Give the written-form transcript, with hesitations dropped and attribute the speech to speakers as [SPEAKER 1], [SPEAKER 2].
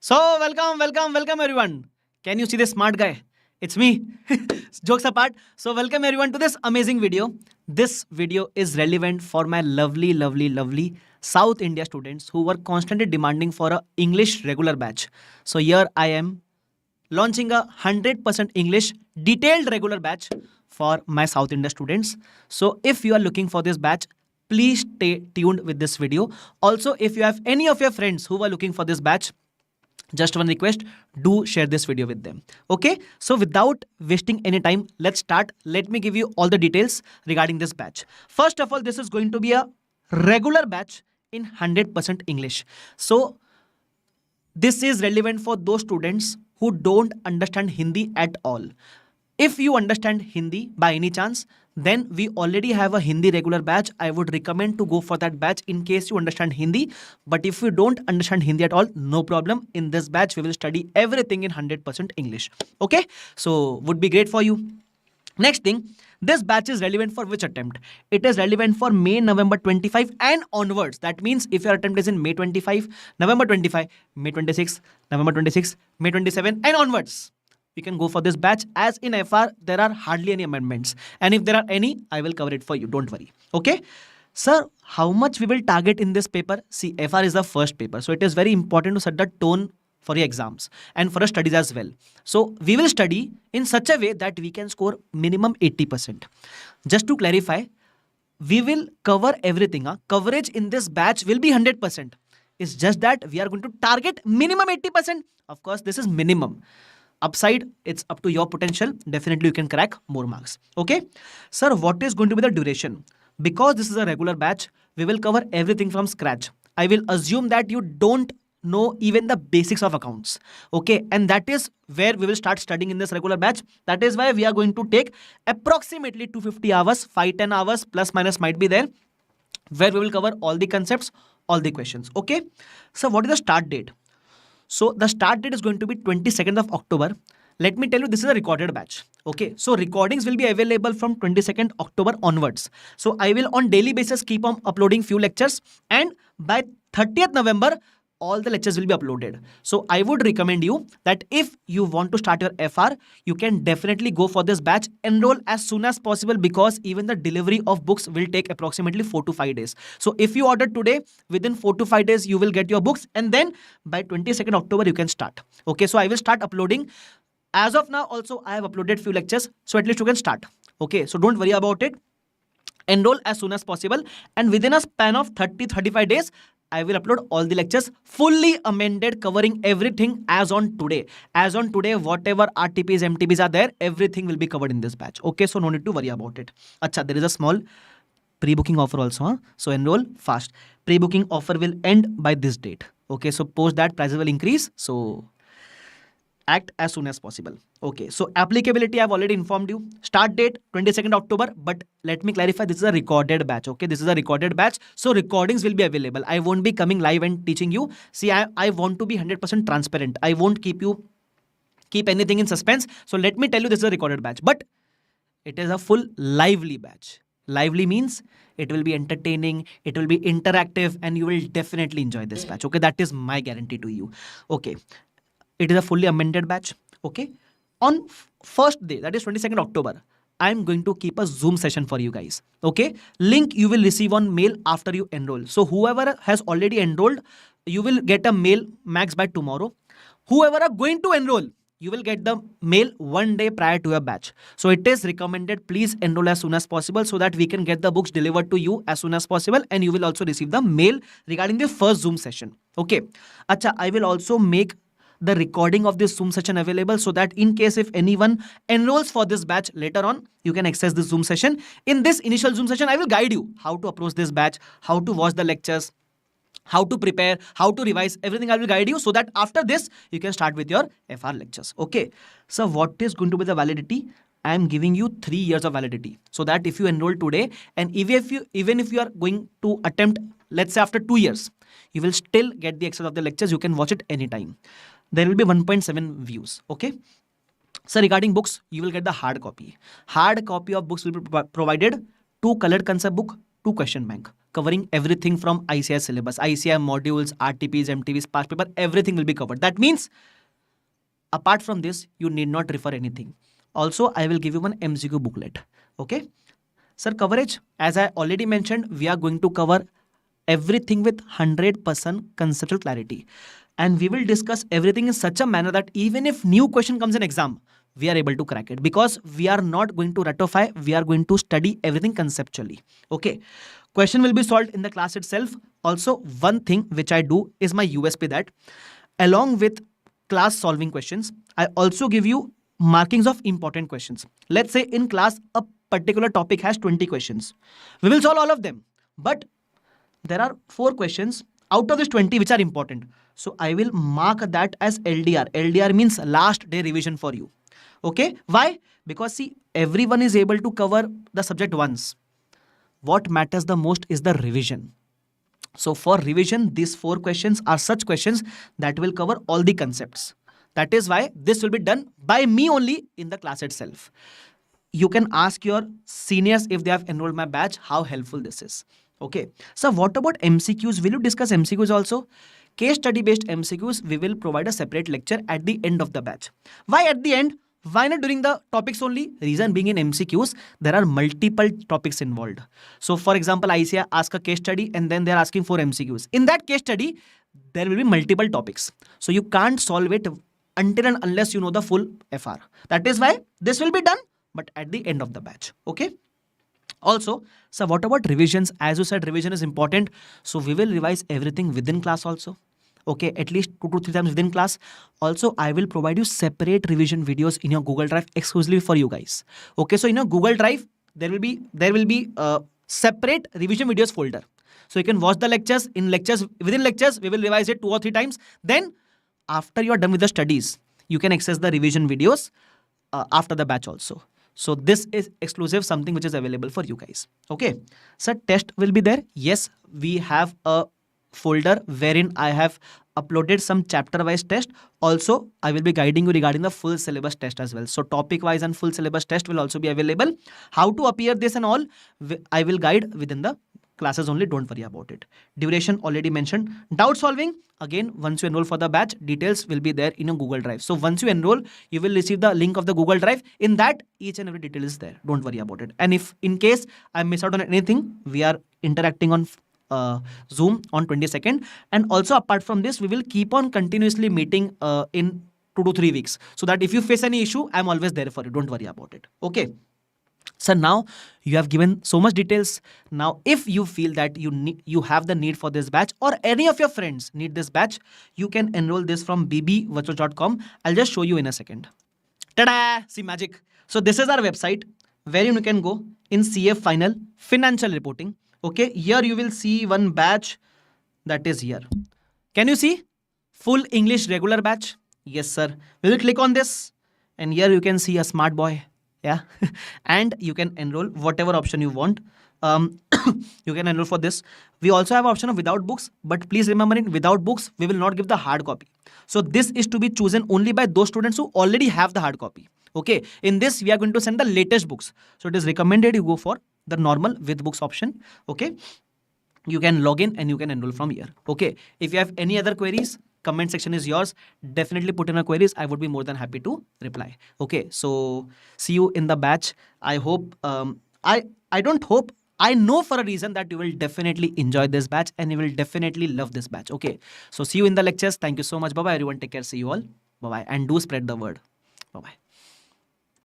[SPEAKER 1] So, welcome everyone. Can you see this smart guy? It's me. Jokes apart. So, welcome everyone to this amazing video. This video is relevant for my lovely South India students who were constantly demanding for a English regular batch. So, here I am launching a 100% English detailed regular batch for my South India students. So, if you are looking for this batch, please stay tuned with this video. Also, if you have any of your friends who are looking for this batch, just one request, do share this video with them. Okay, so without wasting any time, let's start. Let me give you all the details regarding this batch. First of all, this is going to be a regular batch in 100% English. So this is relevant for those students who don't understand Hindi at all. If you understand Hindi by any chance, then we already have a Hindi regular batch. I would recommend to go for that batch in case you understand Hindi. But if you don't understand Hindi at all, no problem. In this batch, we will study everything in 100% English. Okay? So, would be great for you. Next thing, this batch is relevant for which attempt? It is relevant for May, November 25 and onwards. That means if your attempt is in May 25, November 25, May 26, November 26, May 27 and onwards, you can go for this batch. As in FR, there are hardly any amendments. And if there are any, I will cover it for you. Don't worry. Okay? Sir, how much we will target in this paper? See, FR is the first paper. So it is very important to set the tone for your exams and for your studies as well. So we will study in such a way that we can score minimum 80%. Just to clarify, we will cover everything. Coverage in this batch will be 100%. It's just that we are going to target minimum 80%. Of course, this is minimum. Upside, it's up to your potential. Definitely you can crack more marks. Okay? Sir, what is going to be the duration? Because this is a regular batch, we will cover everything from scratch. I will assume that you don't know even the basics of accounts. Okay? And that is where we will start studying in this regular batch. That is why we are going to take approximately 250 hours, 5-10 hours plus minus might be there, where we will cover all the concepts, all the questions. Okay? So what is the start date? So the start date is going to be 22nd of October. Let me tell you, this is a recorded batch. Okay, so recordings will be available from 22nd October onwards. So I will on daily basis keep on uploading few lectures, and by 30th November, all the lectures will be uploaded. So I would recommend you that if you want to start your FR, you can definitely go for this batch. Enroll as soon as possible because even the delivery of books will take approximately 4 to 5 days. So if you order today, within 4 to 5 days, you will get your books, and then by 22nd October, you can start. Okay, so I will start uploading. As of now, also, I have uploaded few lectures, so at least you can start. Okay, so don't worry about it. Enroll as soon as possible, and within a span of 30-35 days, I will upload all the lectures fully amended, covering everything as on today. As on today, whatever RTPs, MTPs are there, everything will be covered in this batch. Okay, so no need to worry about it. Acha, there is a small pre-booking offer also. So enroll fast. Pre-booking offer will end by this date. Okay, so post that prices will increase. So act as soon as possible. Okay, so applicability I've already informed you. Start date 22nd October, but let me clarify, this is a recorded batch. Okay, this is a recorded batch, so recordings will be available. I won't be coming live and teaching you. See, I want to be 100% transparent. I won't keep anything in suspense. So let me tell you, this is a recorded batch, but it is a full lively batch. Lively means it will be entertaining, it will be interactive, and you will definitely enjoy this batch. Okay, that is my guarantee to you. Okay, it is a fully amended batch. Okay, on first day, that is 22nd October, I'm going to keep a Zoom session for you guys. Okay, link you will receive on mail after you enroll. So whoever has already enrolled, you will get a mail max by tomorrow. Whoever are going to enroll, you will get the mail one day prior to your batch. So it is recommended, please enroll as soon as possible so that we can get the books delivered to you as soon as possible, and you will also receive the mail regarding the first Zoom session. Okay, acha, I will also make the recording of this Zoom session available so that in case if anyone enrolls for this batch later on, you can access this Zoom session. In this initial Zoom session, I will guide you how to approach this batch, how to watch the lectures, how to prepare, how to revise, everything I will guide you so that after this, you can start with your FR lectures. Okay. So what is going to be the validity? I am giving you 3 years of validity so that if you enroll today and even if you are going to attempt, let's say after 2 years, you will still get the access of the lectures. You can watch it anytime. There will be 1.7 views. Okay. So regarding books, you will get the hard copy. Hard copy of books will be provided, 2 colored concept book, 2 question bank. covering everything from ICI syllabus, ICI modules, RTPs, MTVs, past paper, everything will be covered. That means apart from this, you need not refer anything. Also, I will give you one MCQ booklet. Okay. Sir, coverage, as I already mentioned, we are going to cover everything with 100% conceptual clarity. And we will discuss everything in such a manner that even if new question comes in exam, we are able to crack it, because we are not going to ratify, we are going to study everything conceptually. Okay. Question will be solved in the class itself. Also, one thing which I do is my USP, that along with class solving questions, I also give you markings of important questions. Let's say in class, a particular topic has 20 questions. We will solve all of them. But there are 4 questions out of this 20 which are important. So I will mark that as LDR. LDR means last day revision for you. Okay. Why? Because see, everyone is able to cover the subject once. What matters the most is the revision. So for revision, these 4 questions are such questions that will cover all the concepts. That is why this will be done by me only in the class itself. You can ask your seniors if they have enrolled my batch how helpful this is. Okay. So what about MCQs? Will you discuss MCQs also? Case study based MCQs, we will provide a separate lecture at the end of the batch. Why at the end? Why not during the topics only? Reason being, in MCQs, there are multiple topics involved. So for example, ICI ask a case study and then they're asking for MCQs. In that case study, there will be multiple topics. So you can't solve it until and unless you know the full FR. That is why this will be done, but at the end of the batch. Okay. Also, so what about revisions? As you said, revision is important. So we will revise everything within class also. Okay, at least 2 to 3 times within class. Also, I will provide you separate revision videos in your Google Drive exclusively for you guys. Okay, so in your Google Drive, there will be separate revision videos folder. So you can watch the lectures. Within lectures, we will revise it 2 or 3 times. Then after you are done with the studies, you can access the revision videos after the batch also. So this is exclusive, something which is available for you guys. Okay. So test will be there. Yes, we have a folder wherein I have uploaded some chapter wise test. Also, I will be guiding you regarding the full syllabus test as well. So topic wise and full syllabus test will also be available. How to appear this and all, I will guide within the classes only. Don't worry about it. Duration already mentioned. Doubt solving, again, once you enroll for the batch, details will be there in your Google Drive. So once you enroll, you will receive the link of the Google Drive. In that, each and every detail is there. Don't worry about it. And if in case I miss out on anything, we are interacting on Zoom on 22nd. And also apart from this, we will keep on continuously meeting in 2 to 3 weeks. So that if you face any issue, I'm always there for you. Don't worry about it. Okay. So now you have given so much details. Now, if you feel that you have the need for this batch, or any of your friends need this batch, you can enroll this from bbvirtual.com. I'll just show you in a second. Ta-da! See magic. So this is our website wherein you can go in CF final financial reporting. Okay, here you will see one batch that is here. Can you see? Full English regular batch. Yes, sir. We will click on this and here you can see a smart boy. Yeah. And you can enroll whatever option you want. You can enroll for this. We also have option of without books, but please remember, in without books, we will not give the hard copy. So this is to be chosen only by those students who already have the hard copy. Okay. In this, we are going to send the latest books. So it is recommended you go for the normal with books option. Okay. You can log in and you can enroll from here. Okay. If you have any other queries, comment section is yours. Definitely put in your queries. I would be more than happy to reply. Okay. So see you in the batch. I hope, I don't hope, I know for a reason that you will definitely enjoy this batch and you will definitely love this batch. Okay. So see you in the lectures. Thank you so much. Bye-bye everyone. Take care. See you all. Bye-bye. And do spread the word. Bye-bye.